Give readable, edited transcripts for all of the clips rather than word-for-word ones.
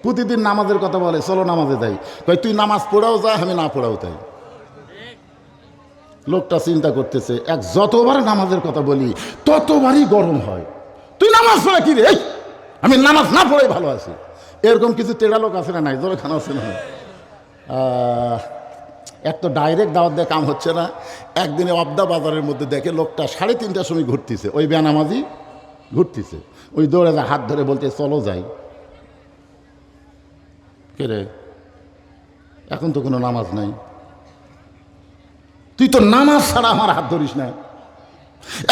প্রতিদিন নামাজের কথা বলে, চলো নামাজে যাই। কই তুই নামাজ পড়াও যা, আমি না পড়াও তাই। লোকটা চিন্তা করতেছে, এক যতবার নামাজের কথা বলি ততবারই গরম হয়। তুই নামাজ পড়া কি রে? আমি নামাজ না পড়াই ভালো আছি। এরকম কিছু তেড়া লোক আছে না? নাই, জোরে খানা আছে না? এক তো ডাইরেক্ট দাওয়াত দিয়ে কাম হচ্ছে না। একদিনে অবদা বাজারের মধ্যে দেখে লোকটা 3:30টার সময় ঘুরতেছে, ওই বেনামাজি ঘুরতেছে। ওই দৌড়ে যা হাত ধরে বলতে, চলো যাই। কে রে, এখন তো কোনো নামাজ নাই, তুই তো নামাজ ছাড়া আমার হাত ধরিস না,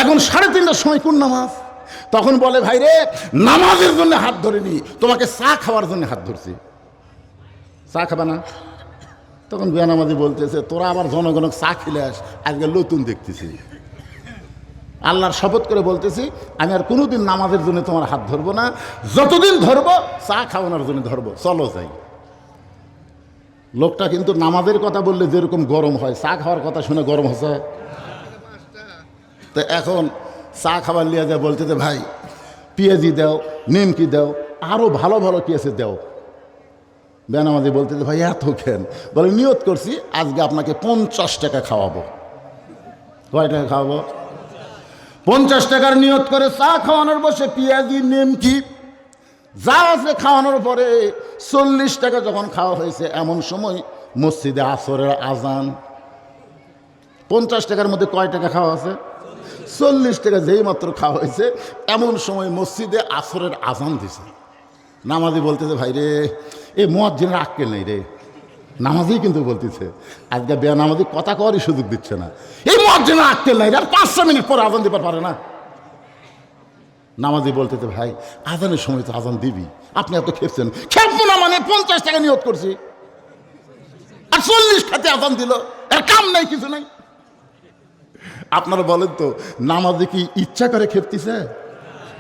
এখন 3:30টার সময় কোন নামাজ? তখন বলে, ভাই রে, নামাজের জন্য হাত ধরিনি, তোমাকে চা খাওয়ার জন্য হাত ধরছি। চা খাবা না? তখন বেনামাজি বলতেছে, তোরা আবার জনগণক চা খেলে আস, আজকে নতুন দেখতেছি। আল্লাহর শপথ করে বলতেছি, আমি আর কোনোদিন নামাজের জন্য তোমার হাত ধরবো না, যতদিন ধরবো চা খাওয়ানোর জন্য ধরবো, চলো যাই। লোকটা কিন্তু নামাজের কথা বললে যেরকম গরম হয়, চা খাওয়ার কথা শুনে গরম হচ্ছে। তো এখন চা খাবার লিয়ে যায়, বলতেছে, ভাই পেঁয়াজি দাও, নিমকি দাও, আরও ভালো ভালো কি আছে দাও। বেনামাজি বলতেছে, ভাই এত কেন? বলে, নিয়ত করছি আজকে আপনাকে 50 টাকা খাওয়াবো। কয় টাকা খাওয়াবো? 50 টাকার নিয়ত করে চা খাওয়ানোর বসে পেঁয়াজি নিমকি যা আছে খাওয়ানোর পরে 40 টাকা যখন খাওয়া হয়েছে, এমন সময় মসজিদে আসরের আজান। 50 টাকার মধ্যে কয় টাকা খাওয়া আছে? 40 টাকা। যেই মাত্র খাওয়া হয়েছে, এমন সময় মসজিদে আসরের আজান দিছে। নামাজি বলতেছে, ভাই রে, এ মুয়াজ্জিনের আক্কেল নেই রে। নামাজি কিন্তু বলতেছে, আজকে বেনামাজি কথা কওয়ারই সুযোগ দিচ্ছে না। এই মুয়াজ্জিনের আক্কেল নাই রে, আর 5 মিনিট পরে আজান দিতে পারে না। নামাজি বলতেছে, ভাই আজানের সময় তো আজান দিবি, আপনি এত খেপছেন। খেপবো না মানে 50 টাকা নিয়ত করছি, আর 40 খাতে আজান দিল, এর কাম নাই, কিছু নাই। আপনারা বলেন তো, নামাজি কি ইচ্ছা করে খেপতিছে?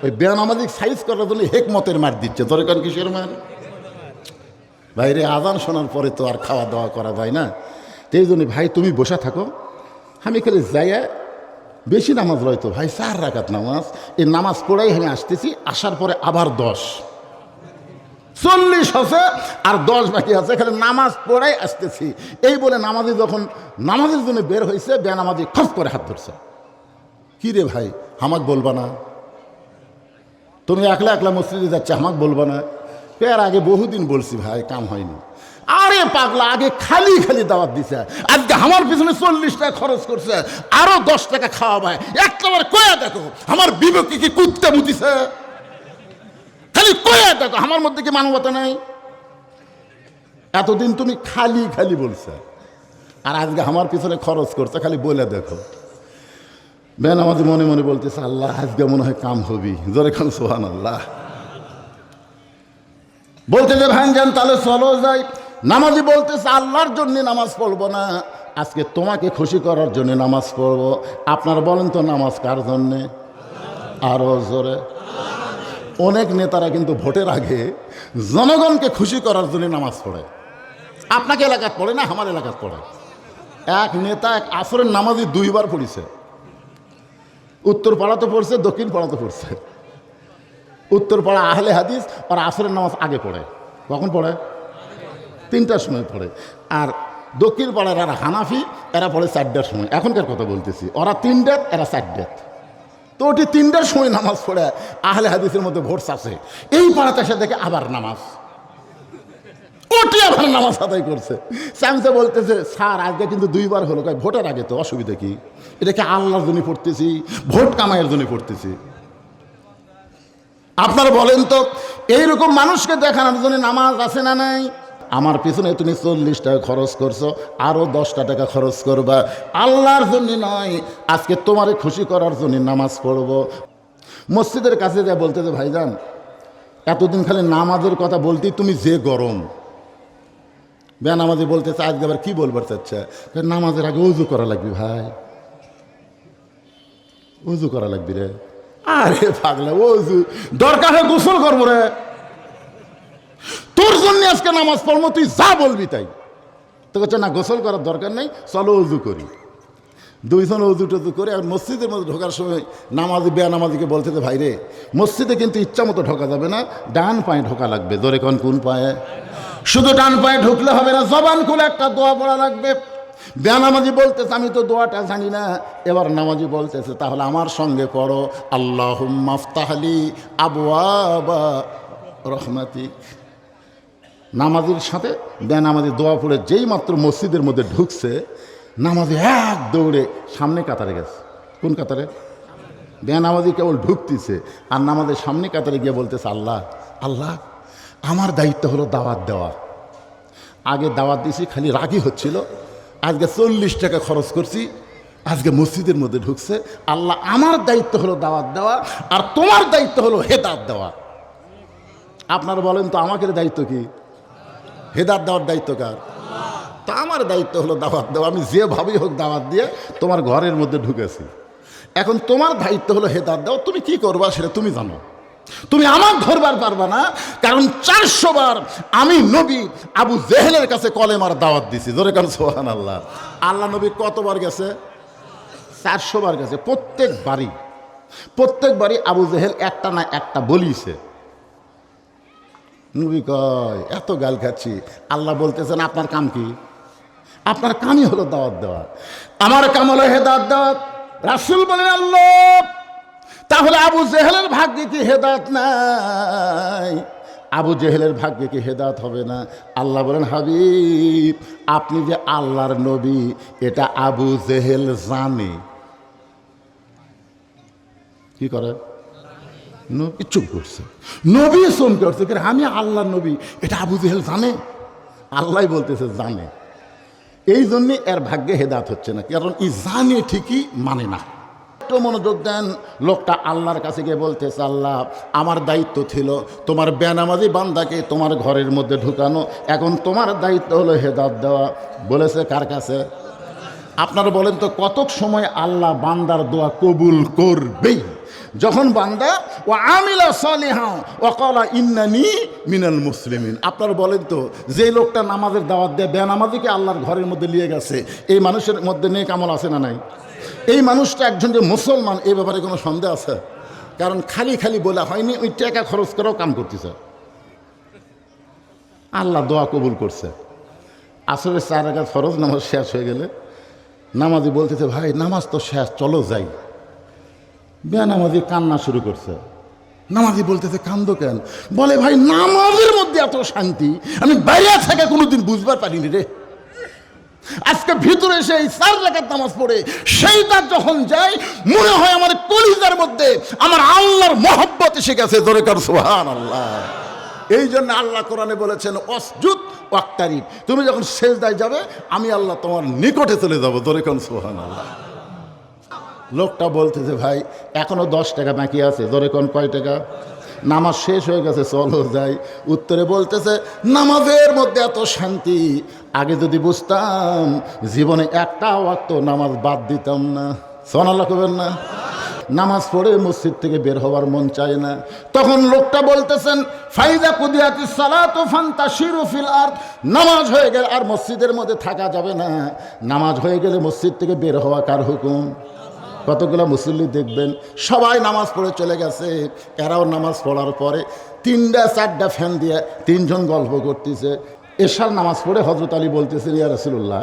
ওই বেনামাজি সাইজ করার জন্য হেকমতের মার দিচ্ছে। দরকার কিসের মার? ভাইরে, আজান শোনার পরে তো আর খাওয়া দাওয়া করা যায় না। এই জন্য ভাই তুমি বসে থাকো, আমি খালি যাইয়া বেশি নামাজ রয়তো ভাই, 4 রাকাত নামাজ, এই নামাজ পড়াই আমি আসতেছি, আসার পরে আবার 10, 40 আছে আর 10 বাকি আছে, খালি নামাজ পড়াই আসতেছি। এই বলে নামাজি যখন নামাজের জন্য বের হয়েছে, বেনামাজি খপ করে হাত ধরছে। কি রে ভাই, আমাকে বলবা না? তুমি একলা একলা মসজিদে যাচ্ছে, আমাকে বলবা না? এর আগে বহুদিন বলছি ভাই, কাম হয়নি। আরে পাগলা, আগে খালি খালি দাওয়াত দিছে, আজকে আমার পিছনে 40 টাকা খরচ করছে, আরো 10 টাকা খাওয়াবে। একটাবার কয়া দেখো আমার বিবেকে কি কুত্তে মুতিছে? খালি কয়া দেখো আমার মধ্যে কি মানবতা নাই? এতদিন তুমি খালি খালি বলছে, আর আজকে আমার পিছনে খরচ করছে, খালি বলে দেখো। বেনামাজি মনে মনে বলতেছে, আল্লাহ আজকে মনে হয় কাম হবি। জোরে খান সুবহানাল্লাহ। বলতেছে, ভাইজান তাহলে চলো যাই। নামাজি বলতেছে, আল্লাহর জন্য নামাজ পড়বো না, আজকে তোমাকে খুশি করার জন্য নামাজ পড়বো। আপনারা বলেন তো, নামাজ কার জন্যে? আরো জোরে। অনেক নেতারা কিন্তু ভোটের আগে জনগণকে খুশি করার জন্য নামাজ পড়ে। আপনাকে এলাকাত পড়ে না, আমার এলাকাত পড়ে। এক নেতা এক আসরের নামাজই 2 বার পড়িছে। উত্তর পাড়াতে পড়ছে, দক্ষিণ পাড়াতে পড়ছে। উত্তর পাড়া আহলে হাদিস, আর আসরের নামাজ আগে পড়ে। কখন পড়ে? 3টার সময় পড়ে। আর দক্ষিণ পাড়ার এরা হানাফি, এরা পড়ে 4টার সময়। এখনকার কথা বলতেছি, ওরা 3টার, এরা 4টার। তো ওটি 3টার সময় নামাজ পড়ে আহলে হাদিসের মধ্যে ভোট চাষে, এই পাড়াতে এসে দেখে আবার নামাজ, ওটি আবার নামাজ আদায় করছে। স্যামসে বলতেছে, স্যার আজকে কিন্তু 2 বার হলো। ভোটের আগে তো, অসুবিধা কি? এটাকে আল্লাহর জন্য পড়তেছি, ভোট কামাইয়ের জন্য পড়তেছি। আপনারা বলেন তো, এইরকম মানুষকে দেখানোর জন্য নামাজ আছে না নাই? আমার পিছনে তুমি 40 টাকা খরচ করছো, আরো 10টা টাকা খরচ করবা, আল্লাহর জন্য নয়, আজকে তোমারে খুশি করার জন্য নামাজ পড়বো। মসজিদের কাছে যা বলতেছে, ভাইজান এতদিন খালি নামাজের কথা বলতে তুমি যে গরম। বেনামাজি বলতেছে, আজকে আবার কি বলবার চাচ্ছে? নামাজের আগে উজু করা লাগবে ভাই, উজু করা লাগবে রে। আরে পাগলা, ওযু দরকার হয় গোসল করবো রে, তোর জন্য আজকে নামাজ পড়বো, তুই যা বলবি তাই। তো বলছে, না গোসল করার দরকার নেই, চলো উজু করি। দুইজন অজু টজু করে আর মসজিদের মধ্যে ঢোকার সময় নামাজি বেনামাজিকে বলতে যে ভাই রে, মসজিদে কিন্তু ইচ্ছা মতো ঢোকা যাবে না, ডান পায়ে ঢোকা লাগবে। জোরে কোন পায়ে? শুধু ডান পায়ে ঢুকলে হবে না, জবান খুলে একটা দোয়া পড়া লাগবে। বেনামাজি বলতেছে আমি তো দোয়াটা জানি না। এবার নামাজি বলতেছে তাহলে আমার সঙ্গে পড়ো, আল্লাহুম্মা আফতাহলি আবওয়াবা রহমাতিক। নামাজির সাথে বেনামাজি দোয়া পড়ে যেই মাত্র মসজিদের মধ্যে ঢুকছে, নামাজি এক দৌড়ে সামনে কাতারে গেছে। কোন কাতারে? বেনামাজি কেবল ঢুকতেছে আর নামাজের সামনে কাতারে গিয়ে বলতেছে আল্লাহ আল্লাহ, আমার দায়িত্ব হলো দাওয়াত দেওয়া। আগে দাওয়াত দিয়েছি, খালি রাগই হচ্ছিল। আজকে 40 টাকা খরচ করছি, আজকে মসজিদের মধ্যে ঢুকছে। আল্লাহ, আমার দায়িত্ব হলো দাওয়াত দেওয়া, আর তোমার দায়িত্ব হলো হেদাত দেওয়া। আপনারা বলেন তো আমাকে দায়িত্ব কি? হেদাত দেওয়ার দায়িত্ব কার? তা আমার দায়িত্ব হলো দাওয়াত দেওয়া। আমি যেভাবেই হোক দাওয়াত দিয়ে তোমার ঘরের মধ্যে ঢুকেছি। এখন তোমার দায়িত্ব হলো হেদাত দেওয়া। তুমি কি করবা সেটা তুমি জানো। তুমি আমার ধরবার পারবা না, কারণ 400 বার আমি নবী আবু জেহেলের কাছে কলেমার দাওয়াত দিছি। জোরে কারণ সুবহানাল্লাহ। আল্লাহ নবী কতবার গেছে? 400 বার গেছে। প্রত্যেকবারই আবু জেহেল একটা না একটা বলিছে। নবী কয় এত গাল খাচ্ছি, আল্লাহ বলতেছেন আপনার কাম কি? আপনার কামই হলো দাওয়াত দেওয়া, আমার কাম হলো হেদাত দেওয়া। রাসূল বলেন আল্লাহ, তাহলে আবু জেহেলের ভাগ্যে কি হেদাত নাই? আবু জেহেলের ভাগ্যে কি হেদাত হবে না? আল্লাহ বলেন হাবিব, আপনি যে আল্লাহর নবী এটা আবু জেহেল জানে। কি করে? নবী চুপ করছে, নবী চমকে উঠছে, আমি আল্লাহর নবী এটা আবু জেহেল জানে? আল্লাহ বলতেছে জানে। এই জন্যে এর ভাগ্যে হেদাত হচ্ছে না, কারণ ই জানে ঠিকই মানে না। একটু মনোযোগ দেন। লোকটা আল্লাহর কাছে গিয়ে বলতেছে আল্লাহ, আমার দায়িত্ব ছিল তোমার বেনামাজি বান্দাকে তোমার ঘরের মধ্যে ঢুকানো, এখন তোমার দায়িত্ব হলো হেদাত দেওয়া। বলেছে কার কাছে? আপনারা বলেন তো কতক সময় আল্লাহ বান্দার দোয়া কবুল করবেই? যখন বান্দা ও আমিলা সালিহা ও ক্বালা ইন্নানি মিনাল মুসলিমিন। আপনারা বলেন তো যে লোকটা নামাজের দাওয়াত দেয় বেনামাজিকে আল্লাহর ঘরের মধ্যে নিয়ে গেছে, এই মানুষের মধ্যে নেক আমল আছে না নাই? এই মানুষটা একজন যে মুসলমান এই ব্যাপারে কোনো সন্দেহ আছে? কারণ খালি খালি বলা হয়নি, ওই টাকা খরচ করেও কাম করতেছে। আল্লাহ দোয়া কবুল করছে। আসলে 4 রাকাত ফরজ নামাজ শেষ হয়ে গেলে নামাজি বলতেছে ভাই নামাজ তো শেষ, চলো যাই। বেনামাজি কান্না শুরু করছে। নামাজি বলতেছে কান্দো কেন? বলে ভাই নামাজের মধ্যে এত শান্তি আমি বাইরে থেকে কোনোদিন বুঝবার পারিনি রে। আজকে ভিতরে এসে এই 4 রাকাত নামাজ পড়ে সেইটা যখন যাই মনে হয় আমার কলিজার মধ্যে আমার আল্লাহর মহব্বত এসে গেছে। জোরে কর সুবহানাল্লাহ। এই জন্য আল্লাহ কোরআনে বলেছেন অসজুদ ওয়াক্তারিব, তুমি যখন সেজদায় যাবে আমি আল্লাহ তোমার নিকটে চলে যাবো। জোরে কর সুবহানাল্লাহ। লোকটা বলতেছে ভাই এখনো 10 টাকা বাকি আছে। জোরে কোন কয় টাকা? নামাজ শেষ হয়ে গেছে, চলো যাই। উত্তরে বলতেছে নামাজের মধ্যে এত শান্তি, আগে যদি বুঝতাম জীবনে একটা ওয়াক্ত নামাজ বাদ দিতাম না। সুবহানাল্লাহ করবেন না? নামাজ পড়ে মসজিদ থেকে বের হওয়ার মন চায় না। তখন লোকটা বলতেছেন ফাইদা কুদিয়াতিস সালাতু ফান্তাশিরু ফিল আরদ, নামাজ হয়ে গেলে আর মসজিদের মধ্যে থাকা যাবে না। নামাজ হয়ে গেলে মসজিদ থেকে বের হওয়া কার হুকুম? কতগুলো মুসল্লি দেখবেন সবাই নামাজ পড়ে চলে গেছে, এরাও নামাজ পড়ার পরে 3-4টা ফ্যান দিয়ে 3 জন গল্প করতেছে। এশার নামাজ পড়ে হযরত আলী বলতেছেন ইয়া রাসূলুল্লাহ,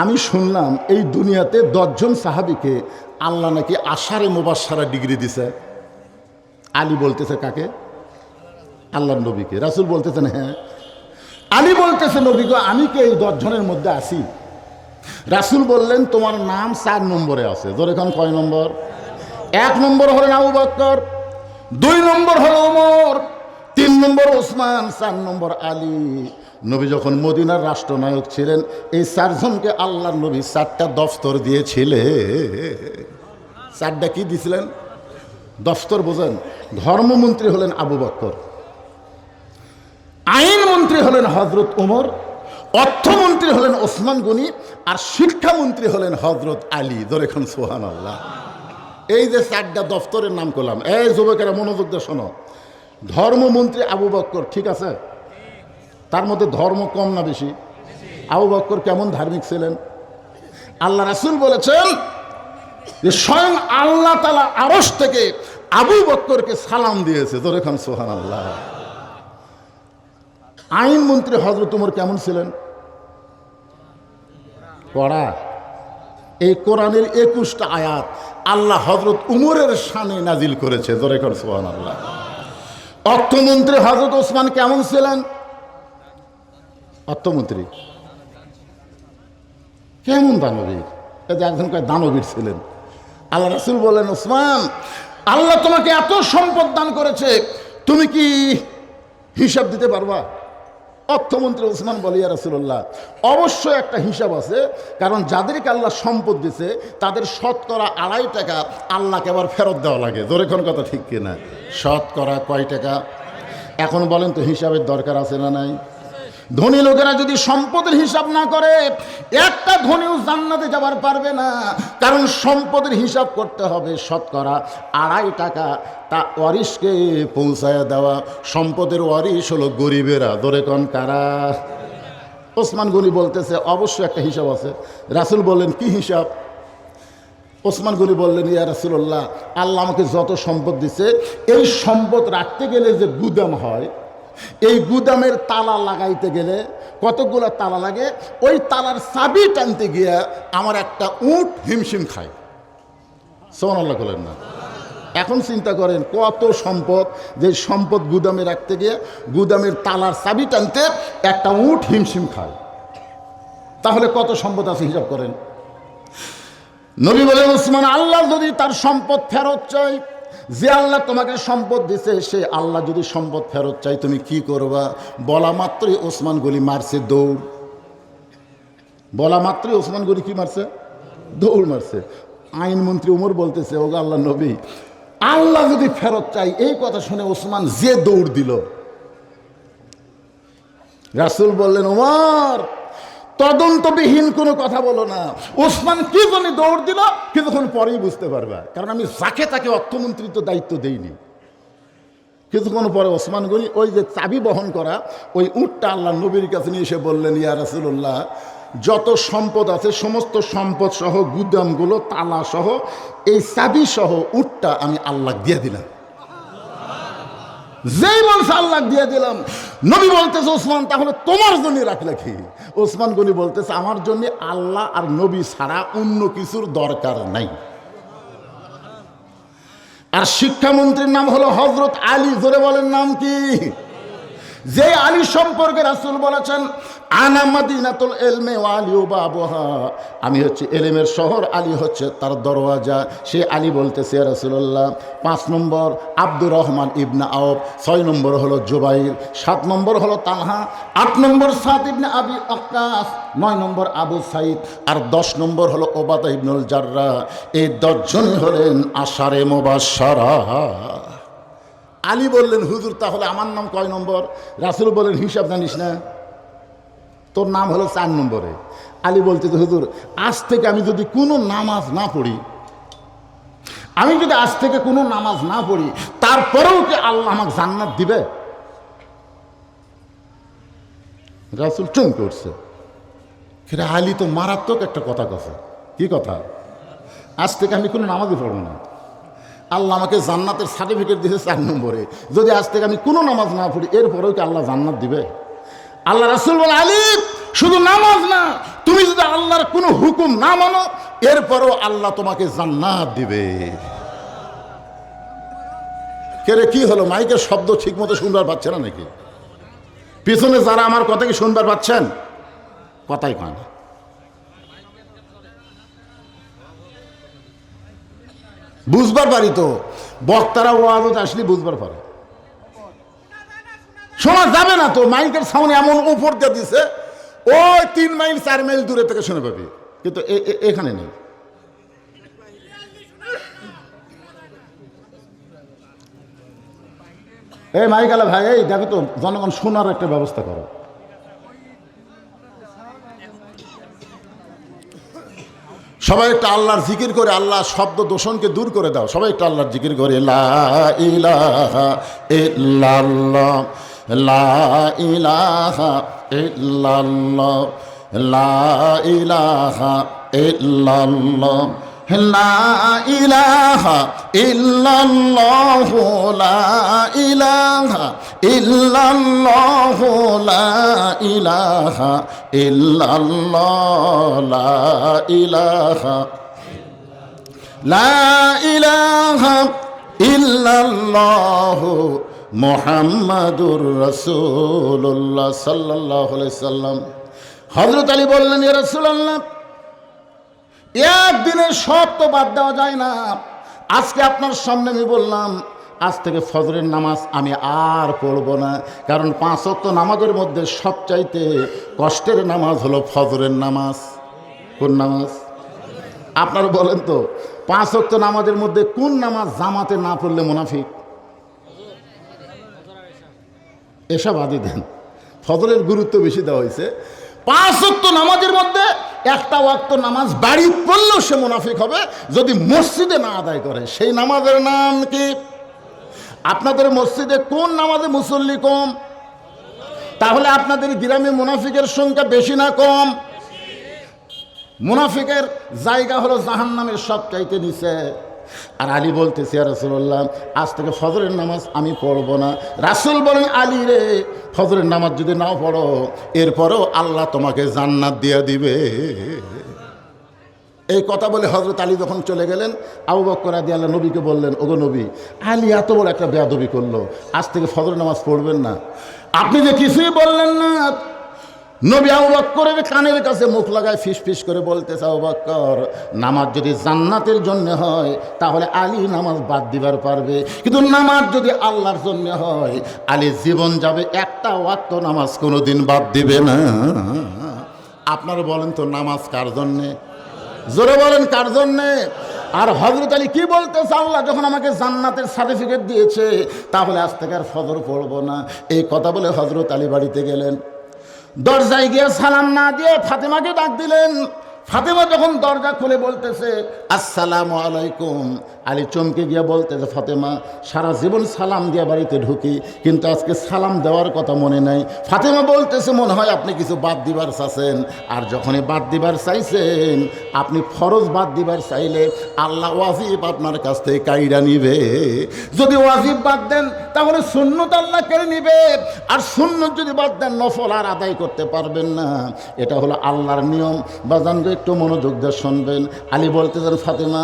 আমি শুনলাম এই দুনিয়াতে 10 জন সাহাবীকে আল্লাহ নাকি আশারে মুবাশশারা ডিগ্রি দিছে। আলী বলতেছে কাকে? আল্লাহর নবীকে। রাসূল বলতেছেন হ্যাঁ। আলী বলতেছে নবী গো আমি কি এই 10 জনের মধ্যে আছি? রাসূল বললেন তোমার নাম 4 নম্বরে আছে। জোরে কোন কয় নম্বর? 1 নম্বর হলেন আবু বকর, 2 নম্বর হলো ওমর, 3 নম্বর ওসমান, 4 নম্বর আলী। নবী যখন মদিনার রাষ্ট্রনায়ক ছিলেন এই 4 জনকে আল্লাহর নবী 4টা দফতর দিয়েছিলেন। 4টা কি দিয়েছিলেন? দফতর বোঝেন? ধর্মমন্ত্রী হলেন আবু বকর, আইনমন্ত্রী হলেন হযরত ওমর, অর্থমন্ত্রী হলেন ওসমান গনি, আর শিক্ষামন্ত্রী হলেন হযরত আলী। ধরে এখন সুবহানাল্লাহ। এই যে 4টা দফতরের নাম করলাম, এই যুবকেরা মনোযোগ দিয়ে শোনো। ধর্মমন্ত্রী আবু বকর, ঠিক আছে? তার মধ্যে ধর্ম কম না বেশি? আবু বকর কেমন ধার্মিক ছিলেন? আল্লাহ রাসূল বলেছেন যে স্বয়ং আল্লাহ তাআলা আরশ থেকে আবু বকরকে সালাম দিয়েছে। জোরে খান সুবহানাল্লাহ। আইন মন্ত্রী হযরত ওমর কেমন ছিলেন? কড়া। এই কোরআনের 21টা আয়াত আল্লাহ হযরত উমরের শানে নাজিল করেছে। জোরে খান সুবহানাল্লাহ। অর্থমন্ত্রী হযরত ওসমান কেমন ছিলেন? অর্থমন্ত্রী কেমন দানবীর? একজন কয় দানবীর ছিলেন। আল্লাহ রাসূল বলেন, ওসমান, আল্লাহ তোমাকে এত সম্পদ দান করেছে, তুমি কি হিসাব দিতে পারবা? অর্থমন্ত্রী ওসমান বলে, ইয়া রাসূলুল্লাহ, অবশ্যই একটা হিসাব আছে, কারণ যাদেরকে আল্লাহ সম্পদ দিছে তাদের শতকরা 2.5 টাকা আল্লাহকে আবার ফেরত দেওয়া লাগে। জোরে কোন কথা ঠিক কিনা? শতকরা কয় টাকা? এখন বলেন তো হিসাবের দরকার আছে না নাই? ধনী লোকেরা যদি সম্পদের হিসাব না করে, একটা ধনীও জান্নাতে যাবার পারবে না, কারণ সম্পদের হিসাব করতে হবে শতকরা 2.5 টাকা তা ওয়ারিশকে পৌঁছায় দেওয়া। সম্পদের ওয়ারিশ হলো গরিবেরা। ধরে কোন কারা? ওসমান গনি বলতেছে অবশ্যই একটা হিসাব আছে। রাসূল বললেন, কি হিসাব? ওসমান গনি বললেন, ইয়া রাসূলুল্লাহ, আল্লাহ আমাকে যত সম্পদ দিছে, এই সম্পদ রাখতে গেলে যে গুদাম হয়, এই গুদামের তালা লাগাইতে গেলে কতগুলো তালা লাগে, ওই তালার চাবি টানতে গিয়ে আমার একটা উট হিমশিম খায়। সুবহানাল্লাহ বলেন না? এখন চিন্তা করেন কত সম্পদ, যে সম্পদ গুদামে রাখতে গিয়ে গুদামের তালার চাবি টানতে একটা উট হিমশিম খায়, তাহলে কত সম্পদ আছে হিসাব করেন। নবী বলেন, ওসমান, আল্লাহ যদি তার সম্পদ ফেরত চাই, যে আল্লাহ তোমাকে সম্পদ দিছে, সে আল্লাহ যদি সম্পদ ফেরত চাই, তুমি কি করবা? বলা মাত্রই ওসমান গনি মারছে দৌড়। বলা মাত্রই ওসমান গনি কি মারছে? দৌড় মারছে। আইনমন্ত্রী উমর বলতেছে, ওগো আল্লাহ নবী, আল্লাহ যদি ফেরত চাই, এই কথা শুনে ওসমান যে দৌড় দিল। রাসূল বললেন, ওমর, তদন্তবিহীন কোনো কথা বলো না। ওসমান কি জন্য দৌড় দিল কিছুক্ষণ পরেই বুঝতে পারবা, কারণ আমি যাকে তাকে অর্থমন্ত্রী তো দায়িত্ব দেইনি। কিছুক্ষণ পরে ওসমান গনি ওই যে চাবি বহন করা ওই উটটা আল্লাহ নবীর কাছে নিয়ে এসে বললেন, ইয়া রাসূলুল্লাহ, যত সম্পদ আছে সমস্ত সম্পদ সহ গুদামগুলো তালা সহ এই চাবি সহ উটটা আমি আল্লাহ দিয়ে দিলাম। যেই বলছে আল্লাহ দিয়ে দিলাম। নবী বলতেছে, ওসমান, তাহলে তোমার জন্য রাখলে কি? ওসমান গনি বলতেছে, আমার জন্য আল্লাহ আর নবী ছাড়া অন্য কিছুর দরকার নাই। আর শিক্ষামন্ত্রীর নাম হলো হযরত আলী। জোরে বলেন, নাম কি? যে আলী সম্পর্কে রাসূল বলেছেন, আনা মাদিনাতুল ইলমি ওয়া আলিউ বাবুহা, আমি হচ্ছে এলেমের শহর, আলী হচ্ছে তার দরওয়াজা। সে আলী বলতেছে, ইয়া রাসূলুল্লাহ, 5 নম্বর আব্দুর রহমান ইবনে আওফ, 6 নম্বর হলো জুবাইর, 7 নম্বর হলো তালহা, 8 নম্বর সাদ ইবনে আবি ওয়াক্কাস, 9 নম্বর আবু সাইদ, আর 10 নম্বর হলো ওবাদা ইবনুল জাররাহ। এই 10 জন হলেন আশারে মুবাশশারা। আলী বললেন, হুজুর, তাহলে আমার নাম কয় নম্বর? রাসূল বলেন, হিসাব জানিস না, তোর নাম হলো 4 নম্বরে। আলী বলতে, হুজুর, আজ থেকে আমি যদি কোনো নামাজ না পড়ি, আমি যদি আজ থেকে কোনো নামাজ না পড়ি, তারপরেও কি আল্লাহ আমাকে জান্নাত দিবে? রাসূল চমকে উঠছে। আলী তো মারাত্মক একটা কথা কথা। কি কথা? আজ থেকে আমি কোনো নামাজই পড়বো না, আল্লাহ আমাকে জান্নাতের সার্টিফিকেট দিয়েছে 4 নম্বরে। যদি আজ থেকে আমি কোনো নামাজ না পড়ি, এরপরেও কি আল্লাহ জান্নাত দিবে? আল্লাহ রাসূল বলে, আলী, শুধু নামাজ না, তুমি যদি আল্লাহর কোনো হুকুম না মানো, এরপরেও আল্লাহ তোমাকে জান্নাত দিবে। কেরে, কি হলো? মাইকের শব্দ ঠিক মতো শুনবার পাচ্ছে না নাকি? পিছনে যারা আমার কথা কি শুনবার পাচ্ছেন? কথাই কয় না। বুঝবার পারি তো, বক্তারা ওয়াজত আসলে বুঝবার পারে। শোনা যাবে না তো, মাইকের সাউন্ড এমন উপর দিয়ে দিছে, ওই 3 মাইল 4 মাইল দূরে থেকে শুনে পাবি, কিন্তু এখানে নেই। এই মাইকালা ভাই, এই দেখো তো, জনগণ শোনার একটা ব্যবস্থা করো। সবাই একটা আল্লাহর জিকির করে, আল্লাহ শব্দ দূষণকে দূর করে দাও। সবাই একটা আল্লাহর জিকির করে, লা ইলাহা ইল্লাল্লাহ, লা ইলাহা ইল্লাল্লাহ, লা ইলাহা ইল্লাল্লাহ লা ইলাহা ইল্লাল্লাহ লা ইলাহা ইল্লাল্লাহ লা ইলাহা ইল্লাল্লাহ লা ইলাহা লা ইলাহা ইল্লাল্লাহ মুহাম্মাদুর রাসূলুল্লাহ সাল্লাল্লাহু আলাইহি সাল্লাম। হযরত আলী বললেন, ইয়া রাসূলুল্লাহ, একদিনে সব তো বাদ দেওয়া যায় না। আজকে আপনার সামনে আমি বললাম আজ থেকে ফজরের নামাজ আমি আর পড়ব না, কারণ 5 ওয়াক্ত নামাজের মধ্যে সবচাইতে কষ্টের নামাজ হলো ফজরের নামাজ। কোন নামাজ? আপনারা বলেন তো, 5 ওয়াক্ত নামাজের মধ্যে কোন নামাজ জামাতে না পড়লে মুনাফিক? এসব আদি দেন, ফজরের গুরুত্ব বেশি দেওয়া হয়েছে। 5 ওয়াক্ত নামাজের মধ্যে একটা ওয়াক্ত নামাজ বাড়ি পড়লেও সে মুনাফিক হবে যদি মসজিদে না আদায় করে। সেই নামাজের নাম কি? আপনাদের মসজিদে কোন নামাজে মুসল্লি কম? তাহলে আপনাদের গ্রামে মুনাফিকের সংখ্যা বেশি না কম? মুনাফিকের জায়গা হলো জাহান্নামের সবচাইতে নিচে। আর আলী বলতেছে, ইয়া রাসূলুল্লাহ, আজ থেকে ফজরের নামাজ আমি পড়ব না। রাসূল বলেন, আলী রে, ফজরের নামাজ যদি নাও পড়ো এরপরেও আল্লাহ তোমাকে জান্নাত দিয়ে দিবে। এই কথা বলে হযরত আলী যখন চলে গেলেন, আবু বকর রাদিয়াল্লাহু নবীকে বললেন, ওগো নবী, আলী এত বড় একটা বেয়াদবি করলো, আজ থেকে ফজরের নামাজ পড়বেন না। আপনি যে কিছুই বললেন না। নবী আবু বকরের কানের কাছে মুখ লাগায় ফিস ফিস করে বলতেছে, আবু বকর, নামাজ যদি জান্নাতের জন্য হয় তাহলে আলী নামাজ বাদ দিবার পারবে, কিন্তু নামাজ যদি আল্লাহর জন্য হয় আলী জীবন যাবে একটা ওয়াক্ত নামাজ কোনোদিন বাদ দিবে না। আপনারা বলেন তো, নামাজ কার জন্যে? জোরে বলেন, কার জন্যে? আর হযরত আলী কি বলতেছে, আল্লাহ যখন আমাকে জান্নাতের সার্টিফিকেট দিয়েছে তাহলে আজ থেকে আর ফজর পড়ব না। এই কথা বলে হযরত আলী বাড়িতে গেলেন। দরজায় গিয়ে সালাম না দিয়ে ফাতেমাকে ডাক দিলেন। ফাতেমা যখন দরজা খুলে বলতেছে, আসসালামু আলাইকুম, আলী চমকে গিয়ে বলতেছে, ফাতেমা, সারা জীবন সালাম দিয়ে বাড়িতে ঢুকি, কিন্তু আজকে সালাম দেওয়ার কথা মনে নাই। ফাতেমা বলতেছে, মনে হয় আপনি কিছু বাদ দিবার চাচ্ছেন। আর যখনই বাদ দিবার চাইছেন, আপনি ফরজ বাদ দিবার চাইলে আল্লাহ ওয়াজিব আপনার কাছ থেকে কাইরা নিবে। যদি ওয়াজিব বাদ দেন তাহলে সুন্নত আল্লাহ কেড়ে নিবে, আর সুন্নত যদি বাদ দেন নফল আর আদায় করতে পারবেন না। এটা হলো আল্লাহর নিয়ম। বাজান একটু মনোযোগ দিয়ে শুনবেন। আলী বলতেছেন, ফাতেমা,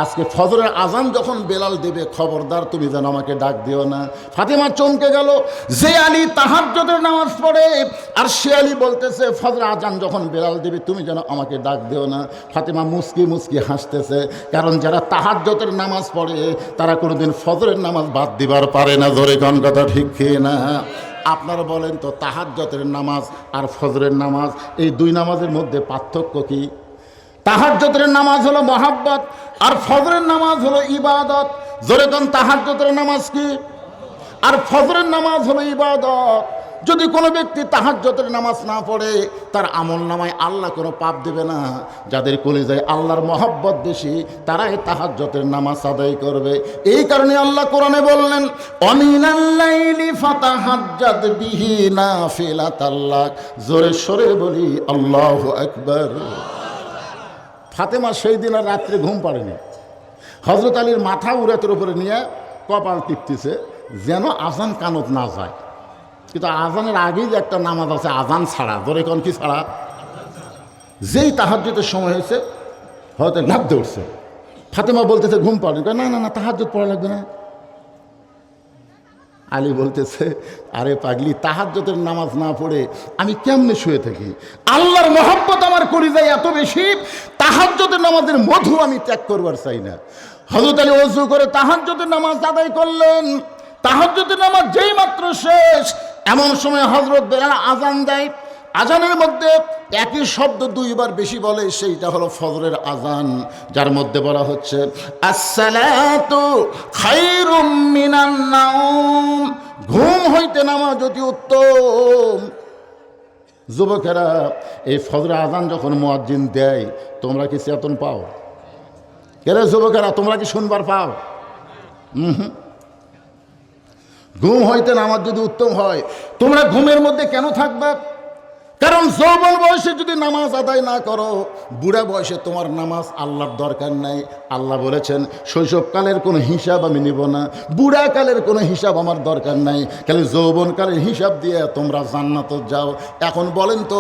আজকে ফজরের আজান যখন বেলাল দেবে খবরদার তুমি যেন আমাকে ডাক দিও না। ফাতেমা চমকে গেল। যে আলী তাহাজ্জুদের নামাজ পড়ে আর সে আলী বলতেছে ফজরের আজান যখন বেলাল দেবে তুমি যেন আমাকে ডাক দিও না। ফাতেমা মুস্কি মুস্কি হাসতেছে, কারণ যারা তাহাজ্জুদের নামাজ পড়ে তারা কোনোদিন ফজরের নামাজ বাদ দিবার পারে না। ধরে কোন কথা ঠিক খেয়ে না? আপনারা বলেন তো, তাহাজ্জুদের নামাজ আর ফজরের নামাজ, এই দুই নামাজের মধ্যে পার্থক্য কি? তাহাজ্জুদের নামাজ হলো মহাব্বত, আর ফজরের নামাজ হলো ইবাদত। জোরে কোন, তাহাজ্জুদের নামাজ কি আর ফজরের নামাজ হলো ইবাদত। যদি কোনো ব্যক্তি তাহাজ্জুদের নামাজ না পড়ে তার আমল নামায় আল্লাহ কোনো পাপ দেবে না। যাদের কলিজায় আল্লাহর মহব্বত বেশি তারাই তাহাজ্জুদের নামাজ আদায় করবে। এই কারণে আল্লাহ কোরআনে বললেন, অমিনাল লাইলি ফাতাহাজ্জাদ বিহি নাফিলাতাল লাক। জোরে সরে বলি আল্লাহু আকবার। ফাতেমা সেই দিন আর রাত্রে ঘুম পাড়েনি। হযরত আলীর মাথা উরাতের উপরে নিয়ে কপাল টিপতেছে যেন আজান কানত না যায়। কিন্তু আজানের আগেই যে একটা নামাজ আছে আজান ছাড়া, ধরে কোন কি ছাড়া, যেই তাহাজ্জুদের সময় হয়েছে হয়তো লাফতে উঠছে। ফাতেমা বলতেছে ঘুম পাড়েনি। না না না, তাহাজ্জুদ পড়া লাগবে না। আলী বলতেছে, আরে পাগলি, তাহাজ্জুদের নামাজ না পড়ে আমি কেমনে শুয়ে থাকি? আল্লাহর মহব্বত আমার কলিজায় এত বেশি, তাহাজ্জুদের নামাজের মধু আমি ত্যাগ করবার চাই না। হযরত আলী ওযু করে তাহাজ্জুদের নামাজ আদায় করলেন। তাহাজ্জুদের নামাজ যেই মাত্র শেষ, এমন সময় হযরত বেলাল আজান দেয়। আজানের মধ্যে একই শব্দ দুইবার বেশি বলে, সেইটা হলো ফজরের আজান, যার মধ্যে বলা হচ্ছে আসসালাতু খায়রুম মিনান নাওম। ঘুম হইতে নামাজ অতি উত্তম। যুবকেরা, এই ফজরের আজান যখন মুয়াজ্জিন দেয় তোমরা কি চেতন পাও? কেরে যুবকেরা, তোমরা কি শুনবার পাও? ঘুম হইতে নামাজ যদি উত্তম হয়, তোমরা ঘুমের মধ্যে কেন থাকবে? কারণ যৌবন বয়সে যদি নামাজ আদায় না করো, বুড়া বয়সে তোমার নামাজ আল্লাহর দরকার নাই। আল্লাহ বলেছেন শৈশবকালের কোনো হিসাব আমি নিব না, বুড়াকালের কোনো হিসাব আমার দরকার নাই, খালি যৌবনকালের হিসাব দিয়ে তোমরা জান্নাতে যাও। এখন বলেন তো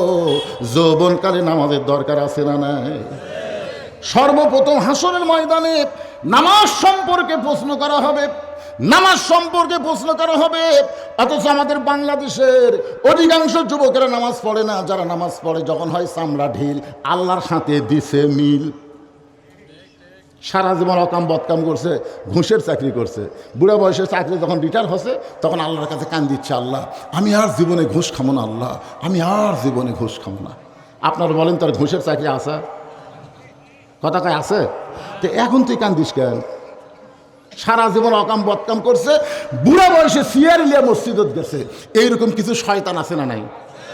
যৌবনকালে নামাজের দরকার আছে না নাই? সর্বপ্রথম হাসরের ময়দানে নামাজ সম্পর্কে প্রশ্ন করা হবে, নামাজ সম্পর্কে প্রশ্ন করা হবে। অথচ আমাদের বাংলাদেশের অধিকাংশ যুবকেরা নামাজ পড়ে না। যারা নামাজ পড়ে যখন হয় চামড়া ঢিল, আল্লাহর সাথে দিছে মিল। সারা জীবন অকাম বদকাম করছে, ঘুষের চাকরি করছে, বুড়া বয়সের চাকরি যখন রিটায়ার হচ্ছে তখন আল্লাহর কাছে কান দিচ্ছে, আল্লাহ আমি আর জীবনে ঘুষ খাবো না, আল্লাহ আমি আর জীবনে ঘুষ খাবো না। আপনার বলেন তার ঘুষের চাকরি আছে? কথা কয় আছে? তো এখন তুই কান দিস কেন? সারা জীবন অকাম বদকাম করছে, বুড়া বয়সে সিয়ার লিয়া মসজিদত গেছে। এইরকম কিছু শয়তান আছে না নাই?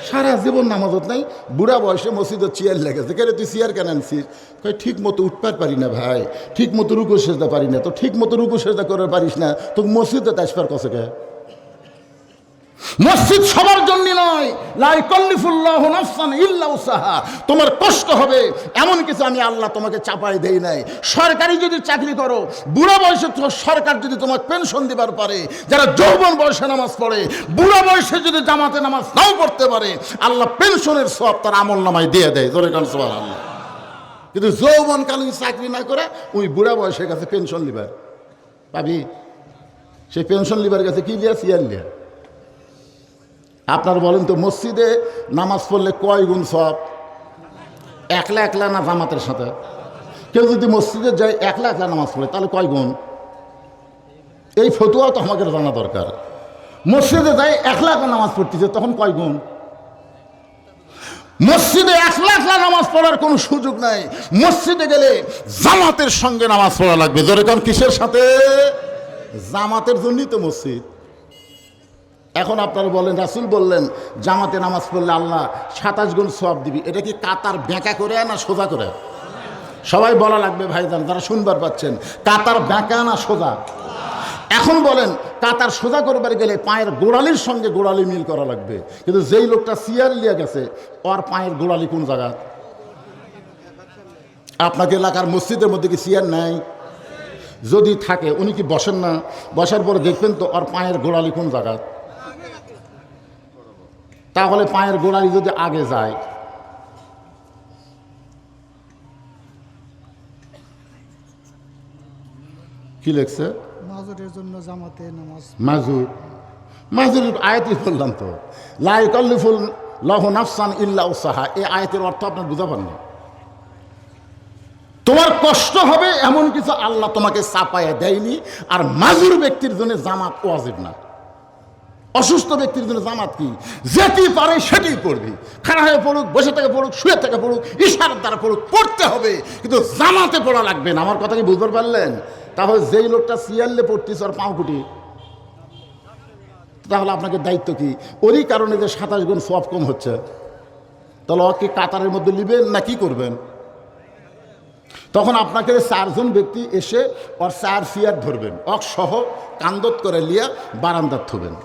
সারা জীবন নামাজত নাই, বুড়া বয়সে মসজিদত চেয়ার লেগেছে। কেন তুই চেয়ার কেন আনছিস? কই ঠিক মতো উঠতে পারি না ভাই, ঠিক মতো রুকু সেজদা পারি না। তো ঠিক মতো রুকু সেজদা করে পারিস না, তো মসজিদে আসবার কছে কে? মসজিদ সবার জন্য নয়, লা ইকাল্লিফুল্লাহু নাফসান ইল্লা উসাহা। তোমার কষ্ট হবে এমন কিছু আমি আল্লাহ তোমাকে চাপাই দেই নাই। সরকারি যদি চাকরি করো, বুড়া বয়সে সরকার যদি তোমাকে পেনশন দিবার পারে, যারা যৌবন বয়সে নামাজ পড়ে, বুড়া বয়সে যদি জামাতে নামাজ নাও পড়তে পারে, আল্লাহ পেনশনের সওয়াব তার আমল নামায় দিয়ে দেয়। জোরে কান সুবহানাল্লাহ। কিন্তু যৌবনকালীন চাকরি না করে ওই বুড়া বয়সের কাছে পেনশন লিবার পাবি, সেই পেনশন লিবার কাছে কি লিয়া? সিয়ার লিয়া। আপনার বলেন তো মসজিদে নামাজ পড়লে কয় গুণ সওয়াব? একলা একলা না জামাতের সাথে? কেউ যদি মসজিদে যায় একলা একলা নামাজ পড়ে তাহলে কয় গুণ? এই ফতুয়া তো আমাদের জানা দরকার। মসজিদে যায় একলা একলা নামাজ পড়তেছে তখন কয় গুণ? মসজিদে একলা একলা নামাজ পড়ার কোনো সুযোগ নাই। মসজিদে গেলে জামাতের সঙ্গে নামাজ পড়া লাগবে। জোরে কারণ কিসের সাথে? জামাতের জন্যই তো মসজিদ। এখন আপনারা বলেন রাসূল বললেন জামাতে নামাজ পড়লে আল্লাহ 27 গুণ সওয়াব দিবি। এটা কি কাতার বেঁকা করে না সোজা করে? সবাই বলা লাগবে ভাইজান, যারা শুনবার পাচ্ছেন, কাতার বেঁকা না সোজা? এখন বলেন কাতার সোজা করবার গেলে পায়ের গোড়ালির সঙ্গে গোড়ালি মিল করা লাগবে। কিন্তু যেই লোকটা চেয়ার লিয়ে গেছে ওর পায়ের গোড়ালি কোন জায়গা? আপনাকে এলাকার মসজিদের মধ্যে কি চেয়ার নাই? যদি থাকে উনি কি বসেন না? বসার পরে দেখবেন তো ওর পায়ের গোড়ালি কোন জায়গা। তাহলে পায়ের গোড়ালি যদি আগে যায়, কি লেখছে? মাজুরের জন্য জামাতে নামাজ। মাজুর, মাজুর আয়াতই বললাম তো, লা ইকাল্লিফুল্লাহু নাফসান ইল্লা উসাহা। এই আয়াতের অর্থ আপনার বুঝা পাননি। তোমার কষ্ট হবে এমন কিছু আল্লাহ তোমাকে চাপায়া দেয়নি। আর মাজুর ব্যক্তির জন্য জামাত ওয়াজিব না। অসুস্থ ব্যক্তির জন্য জামাত কি? যেটি পারে সেটাই পড়বি। খাড়া হয়ে পড়ুক, বসে থেকে পড়ুক, শুয়ে থেকে পড়ুক, ইশারার দ্বারা পড়ুক, পড়তে হবে, কিন্তু জামাতে পড়া লাগবে না। আমার কথা কি বুঝতে পারলেন? তাহলে যেই লোকটা সিয়ারলে পড়তেছে ওর পাঁকুটি, তাহলে আপনাকে দায়িত্ব কি? ওরই কারণে যে 27 গুণ সওয়াব কম হচ্ছে, তাহলে ওকে কাতারের মধ্যে নিবেন না কি করবেন? তখন আপনাকে 4 জন ব্যক্তি এসে ওর 4 চেয়ার ধরবেন, সহ কান্দত করে লিয়া বারান্দার থবেন,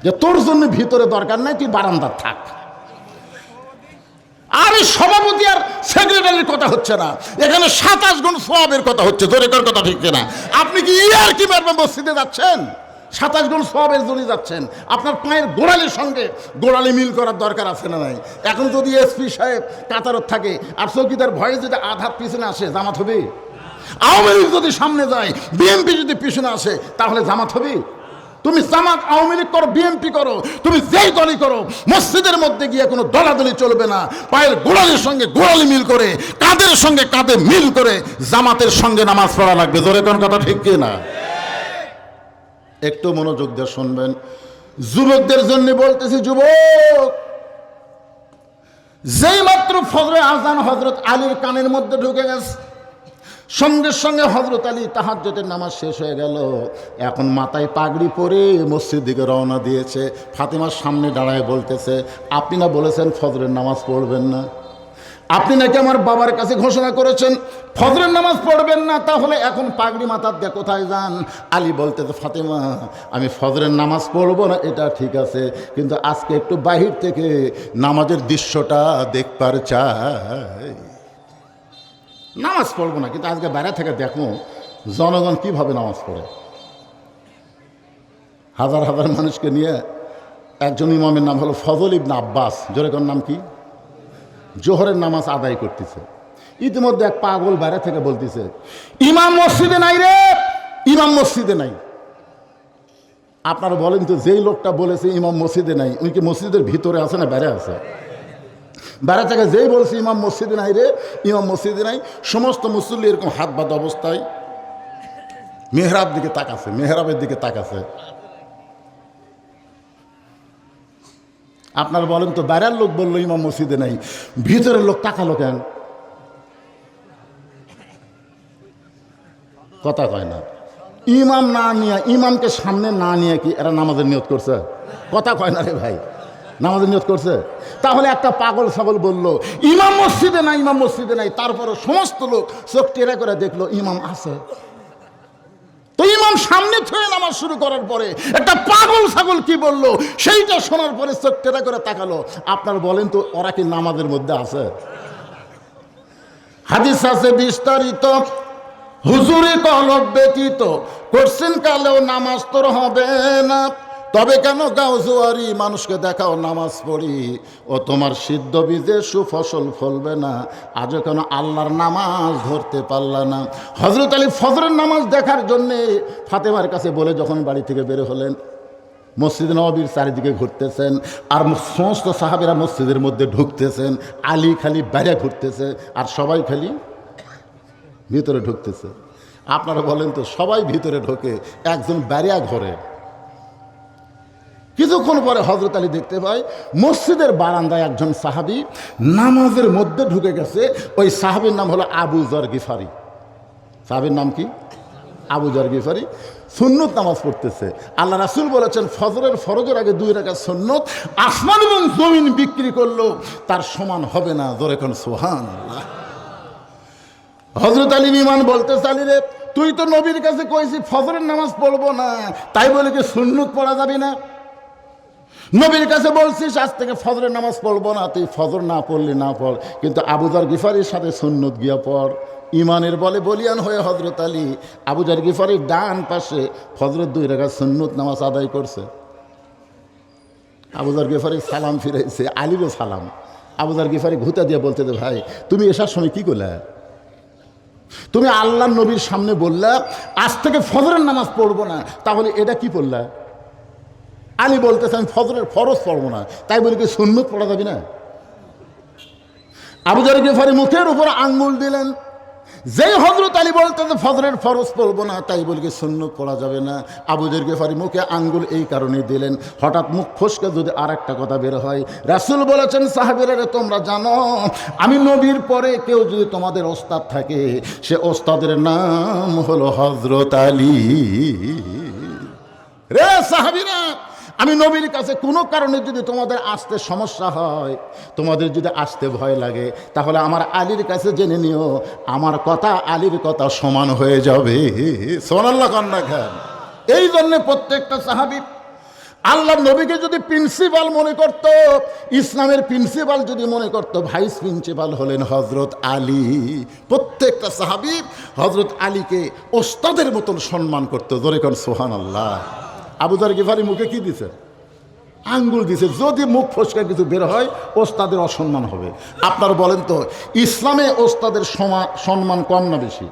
যে তোর জন্য ভিতরে দরকার নাই, তুই বারান্দার থাক। আর এই সভাপতি আর সেক্রেটারির কথা হচ্ছে না, এখানে 27 গুণ সওয়াবের কথা হচ্ছে। জোরেকার কথা ঠিক না? আপনি কি ইয়ার কি মারবেন? মসজিদে যাচ্ছেন 27 গুণ সওয়াবের জন্য যাচ্ছেন, আপনার পায়ের গোড়ালির সঙ্গে গোড়ালি মিল করার দরকার আছে না নাই? এখন যদি এসপি সাহেব কাতারত থাকে আর চৌকিদার ভয়ে যদি আধার পিছনে আসে, জামাত হবে? আওয়ামী লীগ যদি সামনে যায়, বিএনপি যদি পিছনে আসে, তাহলে জামাত হবে? তুমি জামাত আওয়ামী লীগ করো, বিএনপি করো, তুমি যেই দলই করো, মসজিদের মধ্যে গিয়ে কোনো দলাদলি চলবে না। পায়ের গোড়ালির সঙ্গে গোড়ালি মিল করে, কাঁধের সঙ্গে কাঁধে মিল করে জামাতের সঙ্গে নামাজ পড়া লাগবে। জোরে কোন কথা ঠিক কি না? একটু মনোযোগ দিয়ে শুনবেন। যুবকদের জন্য বলতেছি, যুবক, যেই মাত্র ফজরের আজান হযরত আলীর কানের মধ্যে ঢুকে গেছে, সঙ্গে সঙ্গে হযরত আলী তাহাজ্জুদের নামাজ শেষ হয়ে গেল। এখন মাথায় পাগড়ি পরে মসজিদ দিকে রওনা দিয়েছে। ফাতেমার সামনে দাঁড়ায় বলতেছে, আপনি না বলেছেন ফজরের নামাজ পড়বেন না? আপনি নাকি আমার বাবার কাছে ঘোষণা করেছেন ফজরের নামাজ পড়বেন না, তাহলে এখন পাগড়ি মাথার দিয়ে কোথায় যান? আলী বলতে তো, ফাতেমা আমি ফজরের নামাজ পড়বো না এটা ঠিক আছে, কিন্তু আজকে একটু বাহির থেকে নামাজের দৃশ্যটা দেখবার চাই। নামাজ পড়বো না, কিন্তু আজকে বাইরে থেকে দেখো জনগণ কিভাবে নামাজ পড়ে। হাজার হাজার মানুষকে নিয়ে একজন ইমামের নাম হলো ফজল ইবনে আব্বাস, জোরেকর নাম কি, জোহরের নামাজ আদায় করতেছে। ইতিমধ্যে এক পাগল বাইরে থেকে বলতেছে, ইমাম মসজিদে নাই রে, ইমাম মসজিদে নাই। আপনারা বলেন তো, যেই লোকটা বলেছে ইমাম মসজিদে নাই, উনি কি মসজিদের ভিতরে আছে না বাইরে আছে? বাইরে থেকে যেই বলছে ইমাম মসজিদে নাই রে, ইমাম মসজিদে নাই, সমস্ত মুসল্লি এরকম হাত বাঁধা অবস্থায় মেহরাব দিকে তাকাছে, মেহরাবের দিকে তাকাছে। আপনারা বলেন তো, বাইরের লোক বললো ইমাম মসজিদে নাই, ভিতরের লোক তাকালো কেন? কথা কয় না। ইমাম না নিয়ে, ইমামকে সামনে না নিয়ে কি এরা নামাজের নিয়ত করছে? কথা কয় না রে ভাই, নামাজের নিয়ত করছে? তাহলে একটা পাগল ছাগল বললো ইমাম মসজিদে নাই, ইমাম মসজিদে নাই, তারপরে সমস্ত লোক চোখ টেরা করে দেখলো ইমাম আছে। তো ইমাম সামনে থেকে নামাজ শুরু করার পরে একটা পাগল ছাগল কি বললো, সেইটা শোনার পরে চোখ টেরা করে তাকালো। আপনারা বলেন তো, ওরা কি নামাজের মধ্যে আছে? হাদিস আছে বিস্তারিত, হুজুরে কলব ব্যতীত করছেন কালেও নামাজ তোর হবে না। তবে কেন গাও জোয়ারি, মানুষকে দেখাও নামাজ পড়ি, ও তোমার সিদ্ধ বীজে সুফসল ফলবে না। আজও কেন আল্লাহর নামাজ ধরতে পারলা না? হযরত আলী ফজরের নামাজ দেখার জন্যে ফাতেমার কাছে বলে যখন বাড়ি থেকে বের হলেন, মসজিদ নববীর চারিদিকে ঘুরতেছেন, আর সমস্ত সাহাবীরা মসজিদের মধ্যে ঢুকতেছেন, আলী খালি বাইরে ঘুরতেছে, আর সবাই খালি ভিতরে ঢুকতেছে। আপনারা বলেন তো, সবাই ভিতরে ঢোকে, একজন বাইরে ঘরে। কিছুক্ষণ পরে হযরত আলী দেখতে পায় মসজিদের বারান্দায় একজন সাহাবী নামাজের মধ্যে ঢুকে গেছে। ওই সাহাবীর নাম হলো আবু যর গিফারি। সাহাবীর নাম কি? আবু যর গিফারি। সুন্নত নামাজ পড়তেছে। আল্লাহ রাসূল বলেছেন, ফরজের আগে 2 রাকাত সুন্নত আসমান এবং জমিন বিক্রি করলো তার সমান হবে না। জোরে কোন সুবহানাল্লাহ। হযরত আলী ইমান বলতেছে, আলী রে, তুই তো নবীর কাছে কইছি ফজরের নামাজ পড়বো না, তাই বলে কি সুন্নত পড়া যাবে না? নবীর কাছে বলছিস আজ থেকে ফজরের নামাজ পড়বো না, তুই ফজর না পড়লি না পড়, কিন্তু আবু যর গিফারির সাথে সুন্নত গিয়া পড়। ইমানের বলে বলিয়ান হয়ে হযরত আলী আবু যর গিফারির ডান পাশে ফজরের 2 রাকাত সুন্নত নামাজ আদায় করছে। আবু যর গিফারি সালাম ফিরাইছে, আলীরও সালাম। আবু যর গিফারি ঘুতা দিয়ে বলতে, ভাই তুমি এসার সময় কি করলে? তুমি আল্লাহ নবীর সামনে বললা আজ থেকে ফজরের নামাজ পড়বো না, তাহলে এটা কি পড়লা? আলী বলতেছে, আমি ফজরের ফরজ পড়বো না, তাই বলি কি সুন্নত পড়া যাবে না? আবু যর গিফারি মুখের উপর আঙ্গুল দিলেন। যেই হযরত আলী বলতেছে ফজরের ফরজ পড়বো না, তাই বলি কি সুন্নত পড়া যাবে না, আবু যর গিফারি মুখে আঙ্গুল এই কারণেই দিলেন, হঠাৎ মুখ ফসকে যদি আর একটা কথা বের হয়। রাসূল বলেছেন, সাহাবীরা তোমরা জানো, আমি নবীর পরে কেউ যদি তোমাদের ওস্তাদ থাকে, সে ওস্তাদের নাম হলো হযরত আলী। রে সাহাবীরা, আমি নবীর কাছে কোনো কারণে যদি তোমাদের আসতে সমস্যা হয়, তোমাদের যদি আসতে ভয় লাগে, তাহলে আমার আলীর কাছে জেনে নিও, আমার কথা আলীর কথা সমান হয়ে যাবে। সুবহানাল্লাহ কন্যা খান। এই জন্যে প্রত্যেকটা সাহাবী আল্লাহ নবীকে যদি প্রিন্সিপাল মনে করত, ইসলামের প্রিন্সিপাল যদি মনে করত, ভাইস প্রিন্সিপাল হলেন হযরত আলী। প্রত্যেকটা সাহাবী হযরত আলীকে ওস্তাদের মতন সম্মান করত। জোরে কোন সুবহানাল্লাহ। আবু যর গিফারি মুখে কি দিছে? আঙ্গুল দিছে। যদি মুখ ফসকা কিছু বের হয়, ওস্তাদের অসম্মান হবে। আপনারা বলেন তো, ইসলামে ওস্তাদের সম্মান কম না বেশি?